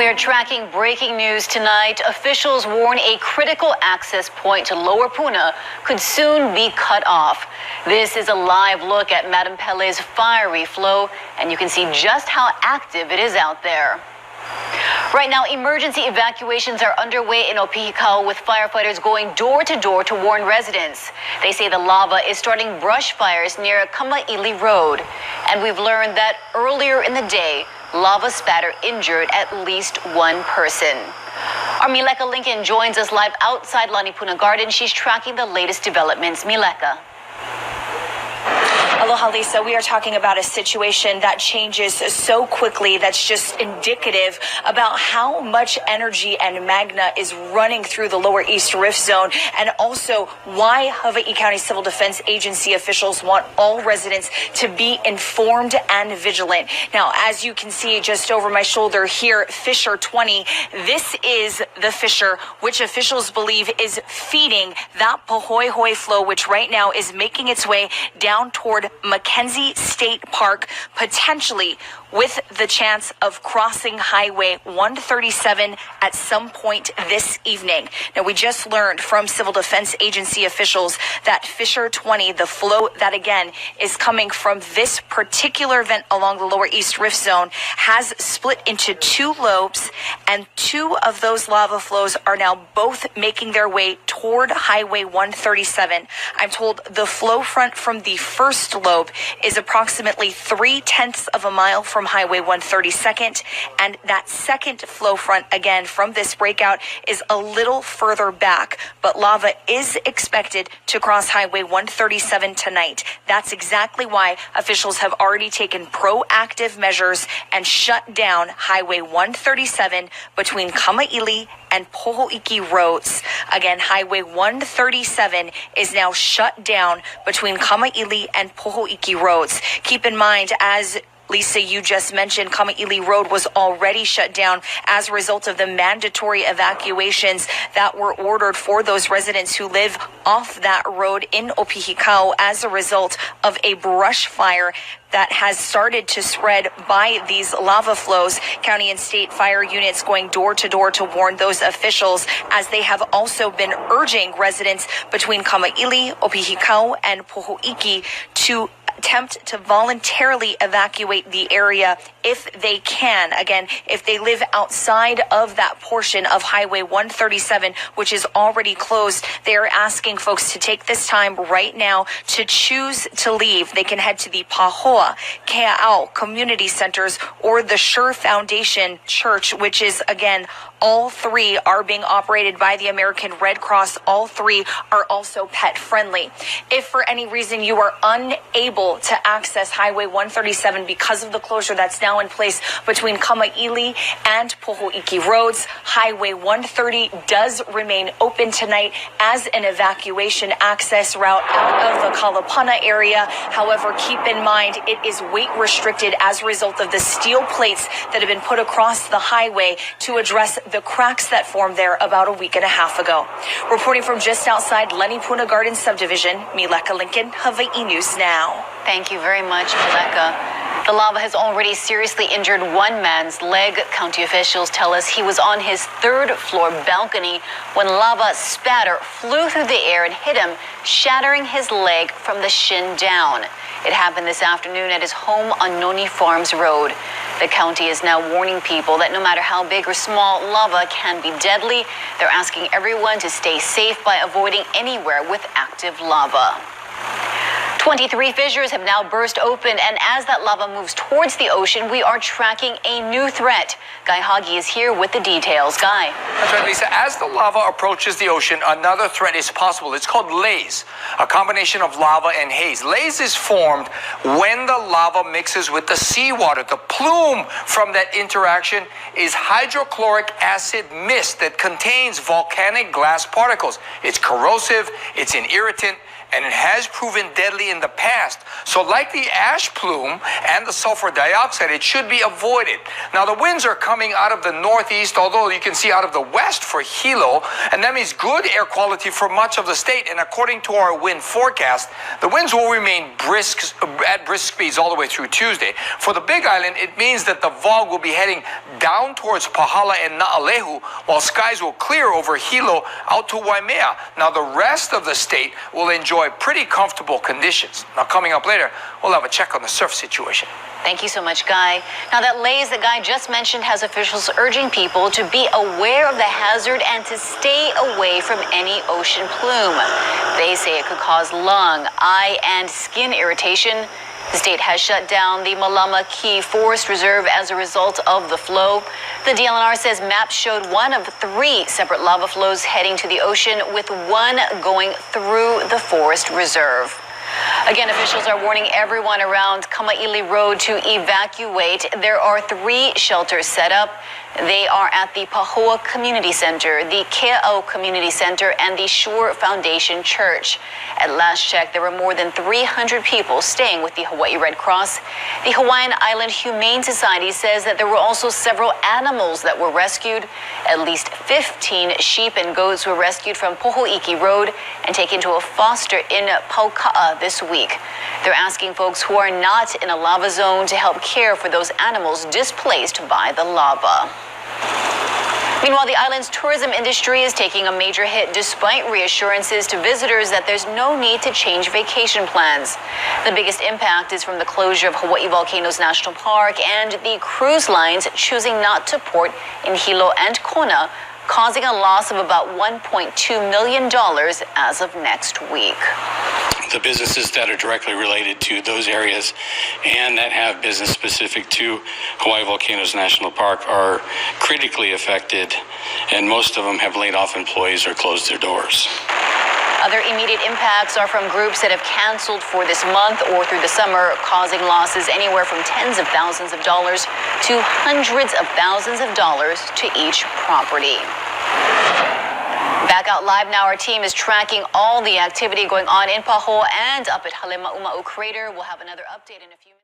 We're tracking breaking news tonight. Officials warn a critical access point to Lower Puna could soon be cut off. This is a live look at Madam Pele's fiery flow, and you can see just how active it is out there. Right now, emergency evacuations are underway in Opihikau, with firefighters going door to door to warn residents. They say the lava is starting brush fires near Kamaili Road. And we've learned that earlier in the day, lava spatter injured at least one person. Our Mileka Lincoln joins us live outside Lanipuna Garden. She's tracking the latest developments. Mileka. Aloha, Lisa. We are talking about a situation that changes so quickly. That's just indicative about how much energy and magna is running through the Lower East Rift Zone, and also why Hawaii County Civil Defense Agency officials want all residents to be informed and vigilant. Now, as you can see just over my shoulder here, Fissure 20, this is the fissure which officials believe is feeding that Pahoehoe flow, which right now is making its way down toward Mackenzie State Park, potentially with the chance of crossing Highway 137 at some point this evening. Now, we just learned from Civil Defense Agency officials that Fissure 20, the flow that again is coming from this particular vent along the Lower East Rift Zone, has split into two lobes, and two of those lava flows are now both making their way toward Highway 137. I'm told the flow front from the first lobe is approximately 0.3 of a mile from Highway 132nd, and that second flow front again from this breakout is a little further back, but lava is expected to cross Highway 137 tonight. That's exactly why officials have already taken proactive measures and shut down Highway 137 between Kamaili and Pohoiki roads. Again, Highway 137 is now shut down between Kamaili and Pohoiki roads. Keep in mind, as Lisa, you just mentioned, Kamaili Road was already shut down as a result of the mandatory evacuations that were ordered for those residents who live off that road in Opihikau as a result of a brush fire that has started to spread by these lava flows. County and state fire units going door to door to warn those officials, as they have also been urging residents between Kamaili, Opihikau, and Pohoiki to attempt to voluntarily evacuate the area if they can. Again, if they live outside of that portion of Highway 137, which is already closed, they are asking folks to take this time right now to choose to leave. They can head to the Pahoa, Kea'au community centers or the Sure Foundation Church, which is, again, all three are being operated by the American Red Cross. All three are also pet friendly. If for any reason you are unable to access Highway 137 because of the closure that's now in place between Kamaili and Pohoiki roads, Highway 130 does remain open tonight as an evacuation access route out of the Kalapana area. However, keep in mind it is weight restricted as a result of the steel plates that have been put across the highway to address the cracks that formed there about a week and a half ago. Reporting from just outside Lanipuna Garden Subdivision, Mileka Lincoln, Hawaii News Now. Thank you very much, Mileka. The lava has already seriously injured one man's leg. County officials tell us he was on his third-floor balcony when lava spatter flew through the air and hit him, shattering his leg from the shin down. It happened this afternoon at his home on Noni Farms Road. The county is now warning people that no matter how big or small, lava can be deadly. They're asking everyone to stay safe by avoiding anywhere with active lava. 23 fissures have now burst open, and as that lava moves towards the ocean, we are tracking a new threat. Guy Hoggy is here with the details. Guy. That's right, Lisa. As the lava approaches the ocean, another threat is possible. It's called laze, a combination of lava and haze. Laze is formed when the lava mixes with the seawater. The plume from that interaction is hydrochloric acid mist that contains volcanic glass particles. It's corrosive, it's an irritant, and it has proven deadly in the past. So like the ash plume and the sulfur dioxide, it should be avoided. Now the winds are coming out of the northeast, although you can see out of the west for Hilo, and that means good air quality for much of the state. And according to our wind forecast, the winds will remain at brisk speeds all the way through Tuesday. For the Big Island, it means that the fog will be heading down towards Pahala and Naalehu, while skies will clear over Hilo out to Waimea. Now the rest of the state will enjoy pretty comfortable conditions. Now coming up later, we'll have a check on the surf situation. Thank you so much, Guy. Now, that laze that Guy just mentioned has officials urging people to be aware of the hazard and to stay away from any ocean plume. They say it could cause lung, eye, and skin irritation. The state has shut down the Malama Key Forest Reserve as a result of the flow. The DLNR says maps showed one of 3 separate lava flows heading to the ocean, with one going through the forest reserve. Again, officials are warning everyone around Kamaili Road to evacuate. There are 3 shelters set up. They are at the Pahoa Community Center, the Ke'au Community Center, and the Shore Foundation Church. At last check, there were more than 300 people staying with the Hawaii Red Cross. The Hawaiian Island Humane Society says that there were also several animals that were rescued. At least 15 sheep and goats were rescued from Poho'iki Road and taken to a foster in Pauka'a this week. They're asking folks who are not in a lava zone to help care for those animals displaced by the lava. Meanwhile, the island's tourism industry is taking a major hit despite reassurances to visitors that there's no need to change vacation plans. The biggest impact is from the closure of Hawaii Volcanoes National Park and the cruise lines choosing not to port in Hilo and Kona, causing a loss of about $1.2 million as of next week. The businesses that are directly related to those areas and that have business specific to Hawaii Volcanoes National Park are critically affected, and most of them have laid off employees or closed their doors. Other immediate impacts are from groups that have canceled for this month or through the summer, causing losses anywhere from tens of thousands of dollars to hundreds of thousands of dollars to each property. Back out live now, our team is tracking all the activity going on in Pahoa and up at Halemauma'u Crater. We'll have another update in a few minutes.